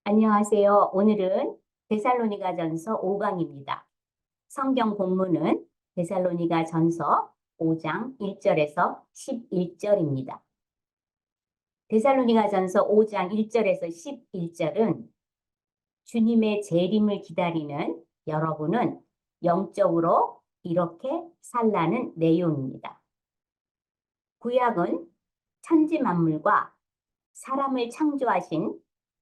안녕하세요. 오늘은 데살로니가전서 5강입니다. 성경 본문은 데살로니가전서 5장 1절에서 11절입니다. 데살로니가전서 5장 1절에서 11절은 주님의 재림을 기다리는 여러분은 영적으로 이렇게 살라는 내용입니다. 구약은 천지 만물과 사람을 창조하신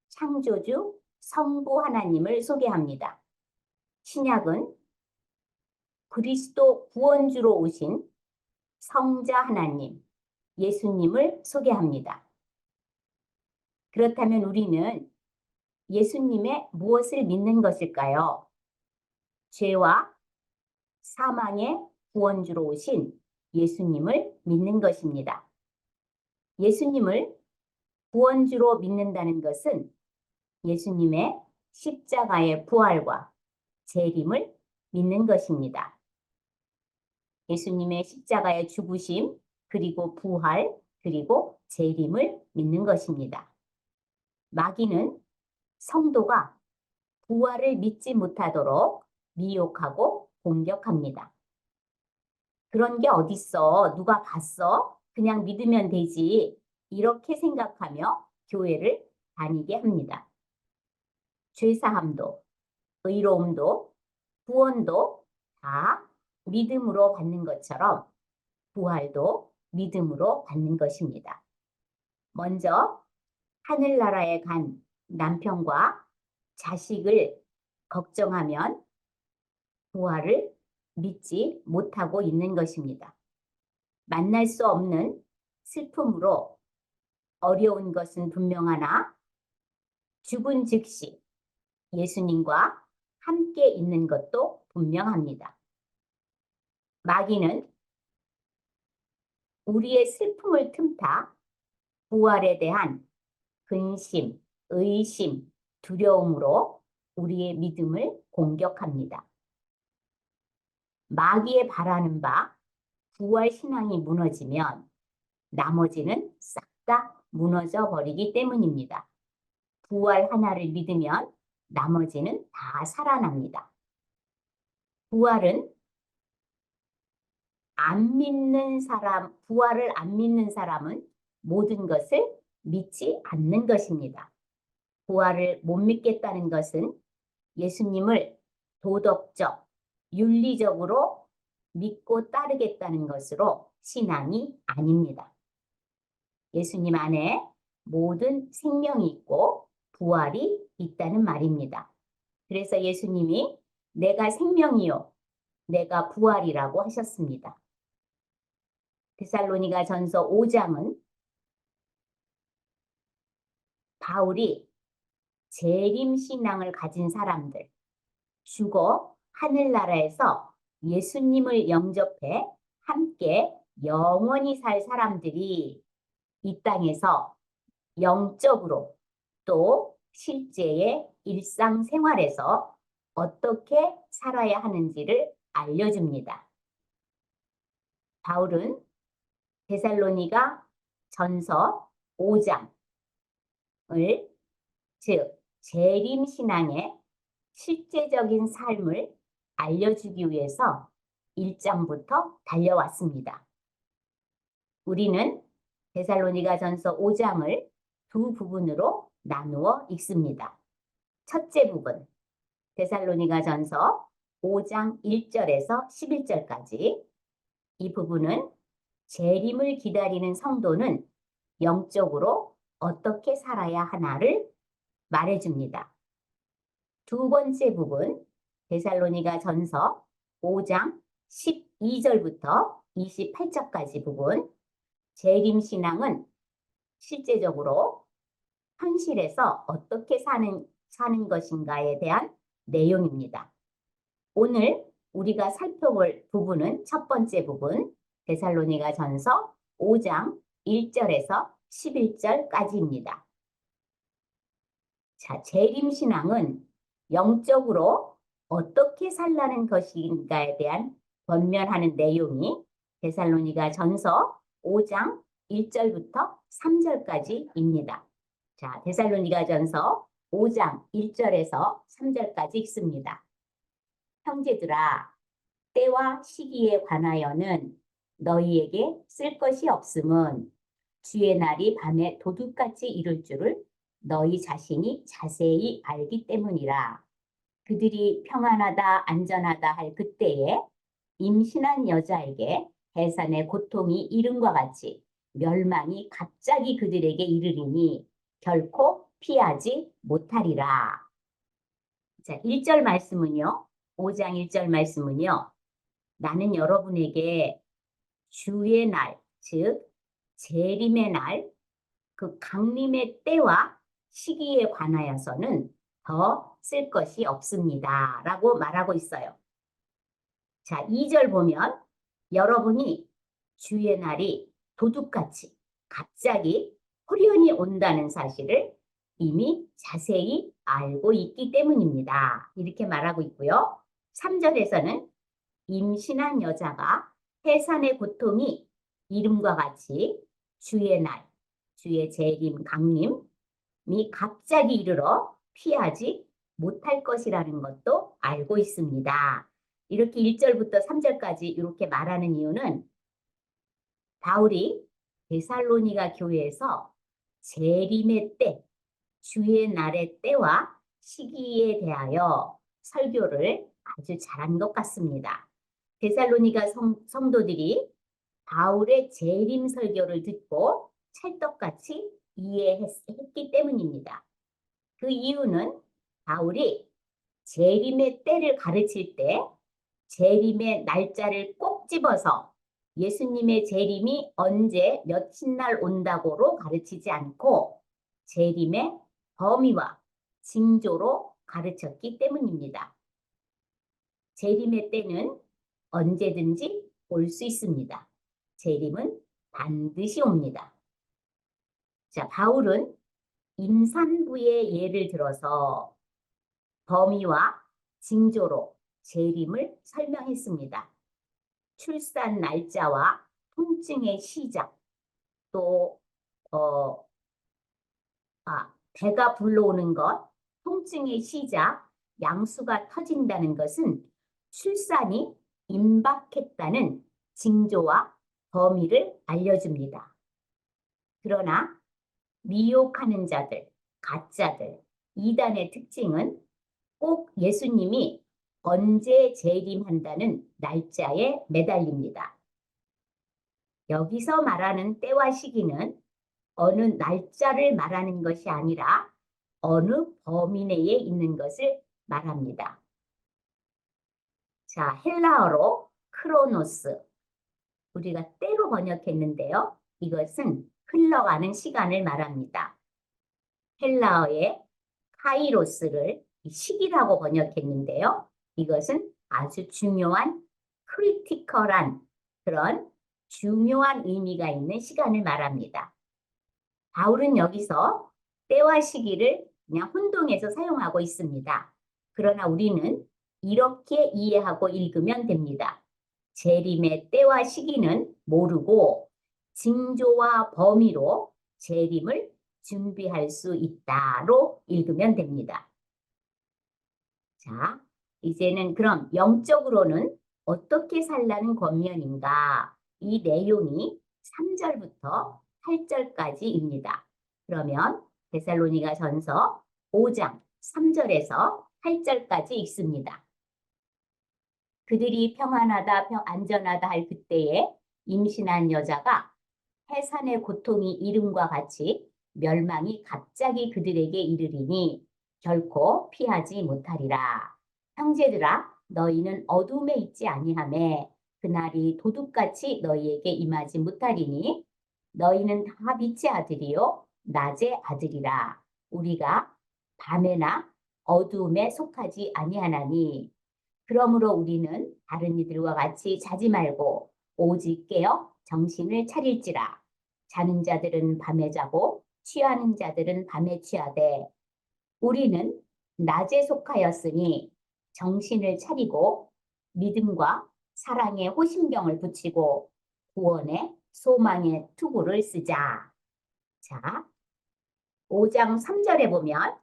창조주 성부 하나님을 소개합니다. 신약은 그리스도 구원주로 오신 성자 하나님, 예수님을 소개합니다. 그렇다면 우리는 예수님의 무엇을 믿는 것일까요? 죄와 사망의 구원주로 오신 예수님을 믿는 것입니다. 예수님을 구원주로 믿는다는 것은 예수님의 십자가의 부활과 재림을 믿는 것입니다. 예수님의 십자가의 죽으심, 그리고 부활, 그리고 재림을 믿는 것입니다. 마귀는 성도가 부활을 믿지 못하도록 미혹하고 공격합니다. 그런 게 어딨어? 누가 봤어? 그냥 믿으면 되지. 이렇게 생각하며 교회를 다니게 합니다. 죄사함도, 의로움도, 구원도 다 믿음으로 받는 것처럼 부활도 믿음으로 받는 것입니다. 먼저 하늘나라에 간 남편과 자식을 걱정하면 부활을 믿지 못하고 있는 것입니다. 만날 수 없는 슬픔으로 어려운 것은 분명하나 죽은 즉시 예수님과 함께 있는 것도 분명합니다. 마귀는 우리의 슬픔을 틈타 부활에 대한 근심, 의심, 두려움으로 우리의 믿음을 공격합니다. 마귀의 바라는 바 부활 신앙이 무너지면 나머지는 싹 다 무너져 버리기 때문입니다. 부활 하나를 믿으면 나머지는 다 살아납니다. 부활은 안 믿는 사람, 부활을 안 믿는 사람은 모든 것을 믿지 않는 것입니다. 부활을 못 믿겠다는 것은 예수님을 도덕적, 윤리적으로 믿고 따르겠다는 것으로 신앙이 아닙니다. 예수님 안에 모든 생명이 있고 부활이 있다는 말입니다. 그래서 예수님이 내가 생명이요, 내가 부활이라고 하셨습니다. 데살로니가전서 5장은 바울이 재림 신앙을 가진 사람들, 죽어 하늘나라에서 예수님을 영접해 함께 영원히 살 사람들이 이 땅에서 영적으로 또 실제의 일상생활에서 어떻게 살아야 하는지를 알려줍니다. 바울은 데살로니가 전서 5장을 즉 재림신앙의 실제적인 삶을 알려주기 위해서 1장부터 달려왔습니다. 우리는 데살로니가전서 5장을 두 부분으로 나누어 읽습니다. 첫째 부분, 데살로니가전서 5장 1절에서 11절까지. 이 부분은 재림을 기다리는 성도는 영적으로 어떻게 살아야 하나를 말해줍니다. 두 번째 부분, 데살로니가전서 5장 12절부터 28절까지 부분, 재림신앙은 실제적으로 현실에서 어떻게 사는 것인가에 대한 내용입니다. 오늘 우리가 살펴볼 부분은 첫 번째 부분, 데살로니가전서 5장 1절에서 11절까지입니다. 자, 재림신앙은 영적으로 어떻게 살라는 것인가에 대한 권면하는 내용이 데살로니가전서 5장 1절부터 3절까지입니다. 자, 데살로니가전서 5장 1절에서 3절까지 읽습니다. 형제들아, 때와 시기에 관하여는 너희에게 쓸 것이 없음은 주의 날이 밤에 도둑같이 이룰 줄을 너희 자신이 자세히 알기 때문이라. 그들이 평안하다 안전하다 할 그때에 임신한 여자에게 해산의 고통이 이름과 같이 멸망이 갑자기 그들에게 이르리니 결코 피하지 못하리라. 자, 1절 말씀은요. 5장 1절 말씀은요. 나는 여러분에게 주의 날, 즉 재림의 날, 그 강림의 때와 시기에 관하여서는 더 쓸 것이 없습니다. 라고 말하고 있어요. 자, 2절 보면 여러분이 주의 날이 도둑같이 갑자기 호련히 온다는 사실을 이미 자세히 알고 있기 때문입니다. 이렇게 말하고 있고요. 3절에서는 임신한 여자가 해산의 고통이 이름과 같이 주의 날, 주의 재림, 강림이 갑자기 이르러 피하지 못할 것이라는 것도 알고 있습니다. 이렇게 1절부터 3절까지 이렇게 말하는 이유는 바울이 데살로니가 교회에서 재림의 때, 주의 날의 때와 시기에 대하여 설교를 아주 잘한 것 같습니다. 데살로니가 성도들이 바울의 재림 설교를 듣고 찰떡같이 이해했기 때문입니다. 그 이유는 바울이 재림의 때를 가르칠 때 재림의 날짜를 꼭 집어서 예수님의 재림이 언제 며칠 날 온다고로 가르치지 않고 재림의 범위와 징조로 가르쳤기 때문입니다. 재림의 때는 언제든지 올 수 있습니다. 재림은 반드시 옵니다. 자, 바울은 임산부의 예를 들어서 범위와 징조로 재림을 설명했습니다. 출산 날짜와 통증의 시작, 또 배가 불러오는 것, 통증의 시작, 양수가 터진다는 것은 출산이 임박했다는 징조와 범위를 알려줍니다. 그러나 미혹하는 자들, 가짜들, 이단의 특징은 꼭 예수님이 언제 재림한다는 날짜에 매달립니다. 여기서 말하는 때와 시기는 어느 날짜를 말하는 것이 아니라 어느 범위 내에 있는 것을 말합니다. 자, 헬라어로 크로노스, 우리가 때로 번역했는데요. 이것은 흘러가는 시간을 말합니다. 헬라어의 카이로스를 시기라고 번역했는데요. 이것은 아주 중요한 크리티컬한 그런 중요한 의미가 있는 시간을 말합니다. 바울은 여기서 때와 시기를 그냥 혼동해서 사용하고 있습니다. 그러나 우리는 이렇게 이해하고 읽으면 됩니다. 재림의 때와 시기는 모르고 징조와 범위로 재림을 준비할 수 있다로 읽으면 됩니다. 자, 이제는 그럼 영적으로는 어떻게 살라는 권면인가? 이 내용이 3절부터 8절까지입니다. 그러면 데살로니가 전서 5장 3절에서 8절까지 읽습니다. 그들이 평안하다, 안전하다 할 그때에 임신한 여자가 해산의 고통이 이름과 같이 멸망이 갑자기 그들에게 이르리니 결코 피하지 못하리라. 형제들아, 너희는 어둠에 있지 아니하매 그날이 도둑같이 너희에게 임하지 못하리니 너희는 다 빛의 아들이요 낮의 아들이라. 우리가 밤에나 어두움에 속하지 아니하나니 그러므로 우리는 다른 이들과 같이 자지 말고 오직 깨어 정신을 차릴지라. 자는 자들은 밤에 자고 취하는 자들은 밤에 취하되 우리는 낮에 속하였으니 정신을 차리고 믿음과 사랑의 호심경을 붙이고 구원의 소망의 투구를 쓰자. 자, 5장 3절에 보면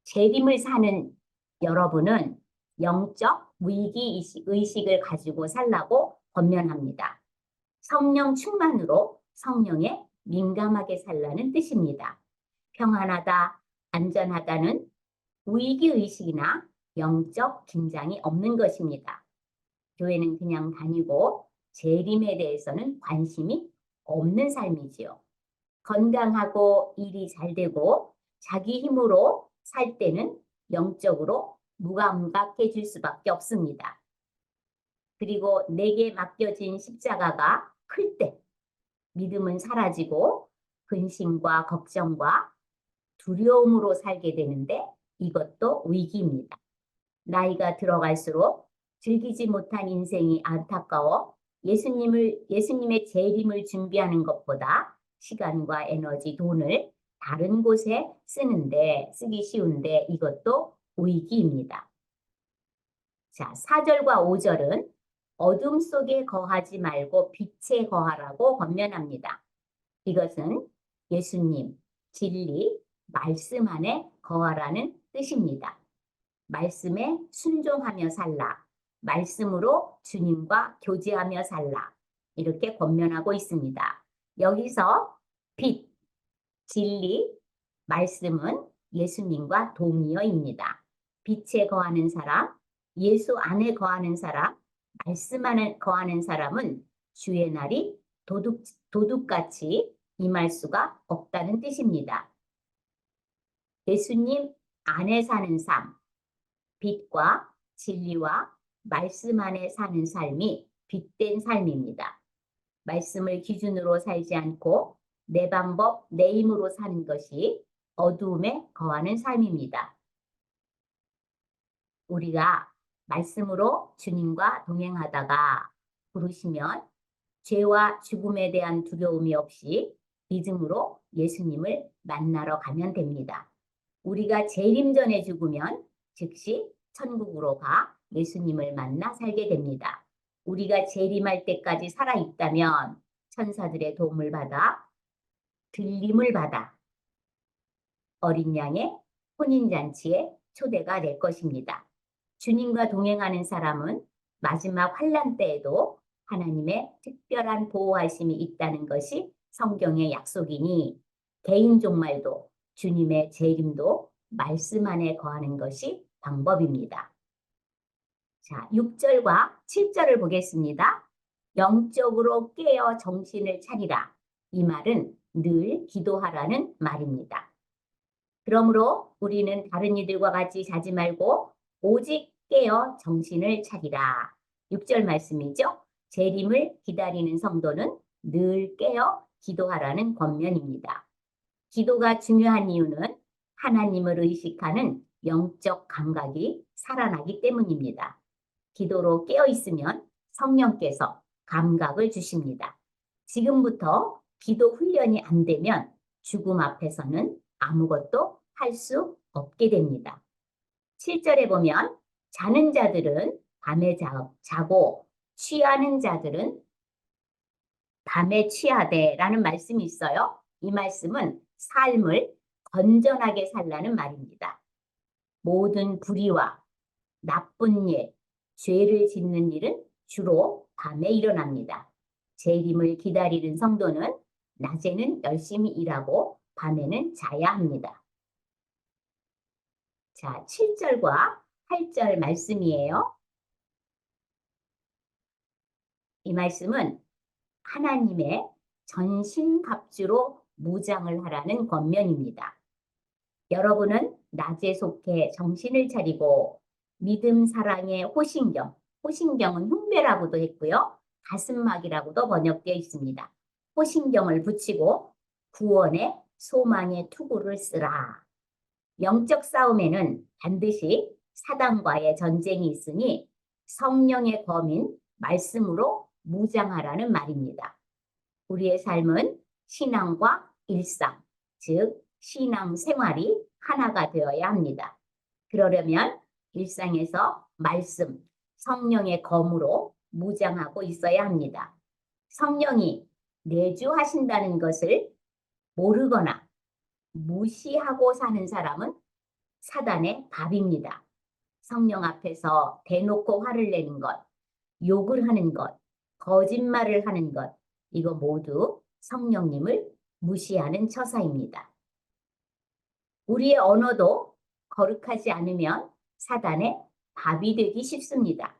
재림을 사는 여러분은 영적 위기 의식을 가지고 살라고 권면합니다. 성령 충만으로 성령에 민감하게 살라는 뜻입니다. 평안하다, 안전하다는 위기 의식이나 영적 긴장이 없는 것입니다. 교회는 그냥 다니고 재림에 대해서는 관심이 없는 삶이지요. 건강하고 일이 잘 되고 자기 힘으로 살 때는 영적으로 무감각해질 수밖에 없습니다. 그리고 내게 맡겨진 십자가가 클 때 믿음은 사라지고 근심과 걱정과 두려움으로 살게 되는데 이것도 위기입니다. 나이가 들어갈수록 즐기지 못한 인생이 안타까워 예수님의 재림을 준비하는 것보다 시간과 에너지, 돈을 다른 곳에 쓰기 쉬운데 이것도 위기입니다. 자, 4절과 5절은 어둠 속에 거하지 말고 빛에 거하라고 권면합니다. 이것은 예수님, 진리, 말씀 안에 거하라는 뜻입니다. 말씀에 순종하며 살라. 말씀으로 주님과 교제하며 살라. 이렇게 권면하고 있습니다. 여기서 빛, 진리, 말씀은 예수님과 동의어입니다. 빛에 거하는 사람, 예수 안에 거하는 사람, 말씀 안에 거하는 사람은 주의 날이 도둑같이 임할 수가 없다는 뜻입니다. 예수님 안에 사는 삶, 빛과 진리와 말씀 안에 사는 삶이 빛된 삶입니다. 말씀을 기준으로 살지 않고 내 방법, 내 힘으로 사는 것이 어두움에 거하는 삶입니다. 우리가 말씀으로 주님과 동행하다가 부르시면 죄와 죽음에 대한 두려움이 없이 믿음으로 예수님을 만나러 가면 됩니다. 우리가 재림 전에 죽으면 즉시 천국으로 가 예수님을 만나 살게 됩니다. 우리가 재림할 때까지 살아있다면 천사들의 도움을 받아 들림을 받아 어린 양의 혼인잔치에 초대가 될 것입니다. 주님과 동행하는 사람은 마지막 환난 때에도 하나님의 특별한 보호하심이 있다는 것이 성경의 약속이니 개인 종말도 주님의 재림도 말씀 안에 거하는 것이 방법입니다. 자, 6절과 7절을 보겠습니다. 영적으로 깨어 정신을 차리라. 이 말은 늘 기도하라는 말입니다. 그러므로 우리는 다른 이들과 같이 자지 말고 오직 깨어 정신을 차리라. 6절 말씀이죠. 재림을 기다리는 성도는 늘 깨어 기도하라는 권면입니다. 기도가 중요한 이유는 하나님을 의식하는 영적 감각이 살아나기 때문입니다. 기도로 깨어 있으면 성령께서 감각을 주십니다. 지금부터 기도 훈련이 안 되면 죽음 앞에서는 아무것도 할 수 없게 됩니다. 7절에 보면 자는 자들은 밤에 자고 취하는 자들은 밤에 취하되 라는 말씀이 있어요. 이 말씀은 삶을 건전하게 살라는 말입니다. 모든 불의와 나쁜 일, 죄를 짓는 일은 주로 밤에 일어납니다. 재림을 기다리는 성도는 낮에는 열심히 일하고 밤에는 자야 합니다. 자, 7절과 8절 말씀이에요. 이 말씀은 하나님의 전신갑주로 무장을 하라는 권면입니다. 여러분은 낮에 속해 정신을 차리고 믿음, 사랑의 호신경, 호신경은 흉배라고도 했고요. 가슴막이라고도 번역되어 있습니다. 호신경을 붙이고 구원의 소망의 투구를 쓰라. 영적 싸움에는 반드시 사단과의 전쟁이 있으니 성령의 검인 말씀으로 무장하라는 말입니다. 우리의 삶은 신앙과 일상, 즉 신앙 생활이 하나가 되어야 합니다. 그러려면 일상에서 말씀, 성령의 검으로 무장하고 있어야 합니다. 성령이 내주하신다는 것을 모르거나 무시하고 사는 사람은 사단의 밥입니다. 성령 앞에서 대놓고 화를 내는 것, 욕을 하는 것, 거짓말을 하는 것, 이거 모두 성령님을 무시하는 처사입니다. 우리의 언어도 거룩하지 않으면 사단의 밥이 되기 쉽습니다.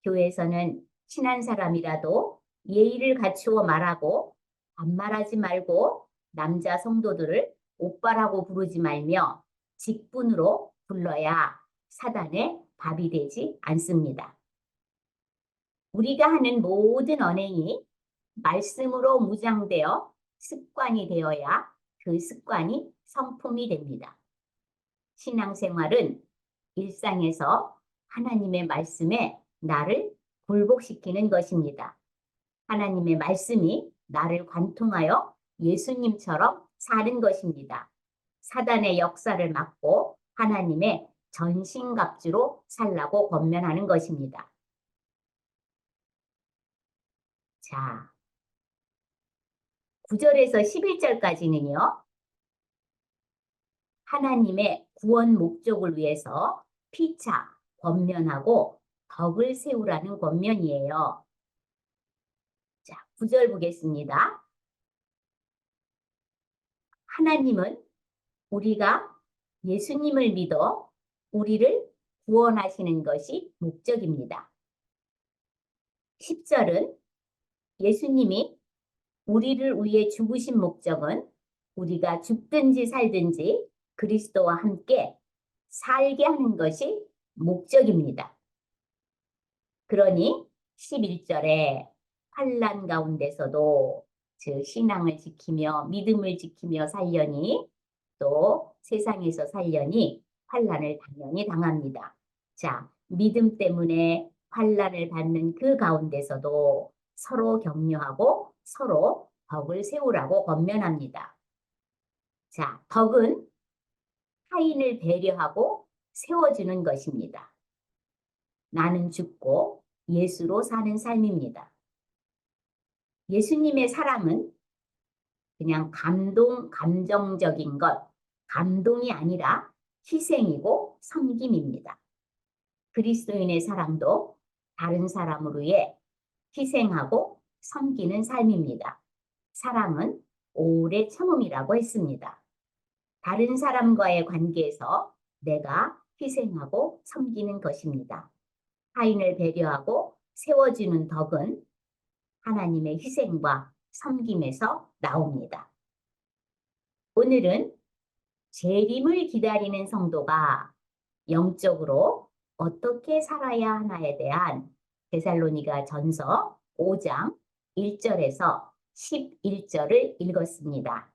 교회에서는 친한 사람이라도 예의를 갖추어 말하고 반말하지 말고 남자 성도들을 오빠라고 부르지 말며 직분으로 불러야 사단의 밥이 되지 않습니다. 우리가 하는 모든 언행이 말씀으로 무장되어 습관이 되어야 그 습관이 성품이 됩니다. 신앙생활은 일상에서 하나님의 말씀에 나를 굴복시키는 것입니다. 하나님의 말씀이 나를 관통하여 예수님처럼 사는 것입니다. 사단의 역사를 막고 하나님의 전신갑주로 살라고 권면하는 것입니다. 자, 9절에서 11절까지는요. 하나님의 구원 목적을 위해서 피차, 권면하고 덕을 세우라는 권면이에요. 자, 9절 보겠습니다. 하나님은 우리가 예수님을 믿어 우리를 구원하시는 것이 목적입니다. 10절은 예수님이 우리를 위해 죽으신 목적은 우리가 죽든지 살든지 그리스도와 함께 살게 하는 것이 목적입니다. 그러니 11절에 환난 가운데서도 즉 신앙을 지키며 믿음을 지키며 살려니 또 세상에서 살려니 환난을 당연히 당합니다. 자, 믿음 때문에 환난을 받는 그 가운데서도 서로 격려하고 서로 덕을 세우라고 권면합니다. 자, 덕은 타인을 배려하고 세워주는 것입니다. 나는 죽고 예수로 사는 삶입니다. 예수님의 사랑은 그냥 감정적인 것, 감동이 아니라 희생이고 섬김입니다. 그리스도인의 사랑도 다른 사람을 위해 희생하고 섬기는 삶입니다. 사랑은 오래 참음이라고 했습니다. 다른 사람과의 관계에서 내가 희생하고 섬기는 것입니다. 타인을 배려하고 세워주는 덕은 하나님의 희생과 섬김에서 나옵니다. 오늘은 재림을 기다리는 성도가 영적으로 어떻게 살아야 하나에 대한 데살로니가 전서 5장 1절에서 11절을 읽었습니다.